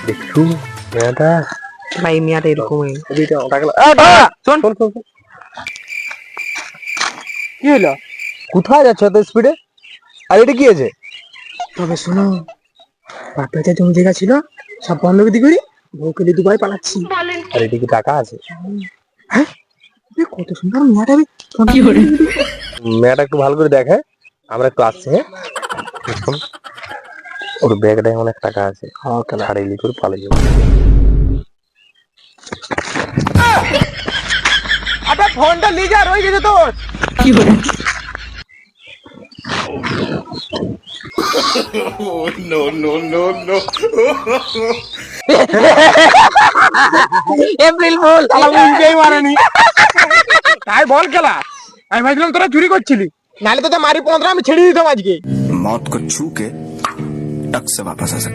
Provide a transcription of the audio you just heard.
দেখছু মেয়েটা ভাই মিয়াটা এরকমই। শোন শোন শোন শোন। কি হলো? কোথায় যাচ্ছ এত স্পিডে? আর এটা কি আছে? তবে শোনো, বাপের যে জমি জায়গা ছিল সব বন্ধক দিয়ে করি বউকে নিয়ে দুবাই পালাচ্ছি। আর এটা কি টাকা আছে? হ্যাঁ, এ কত সুন্দর মিয়াটা রে। কি করে? মেয়েটা একটু ভালো করে দেখে, আমরা একটু আসছি। হ্যাঁ শোন, ওর ব্যাগটায় অনেক টাকা আছে, ছাড়াইলি করে পালিয়ে যাবো। আবে ফোনটা নিয়ে যা, রয়ে গেছে তোর। কি করে? এপ্রিল ফুল শালা মুখেই মারেনি। তাই বল খেলা, আমি ভাবছিলাম তোরা চুরি করছিলি, নাহলে তোদের মারি 15 আমি ছেড়ে দিতাম আজকে। मौत को छू के टक से वापस आ सकते।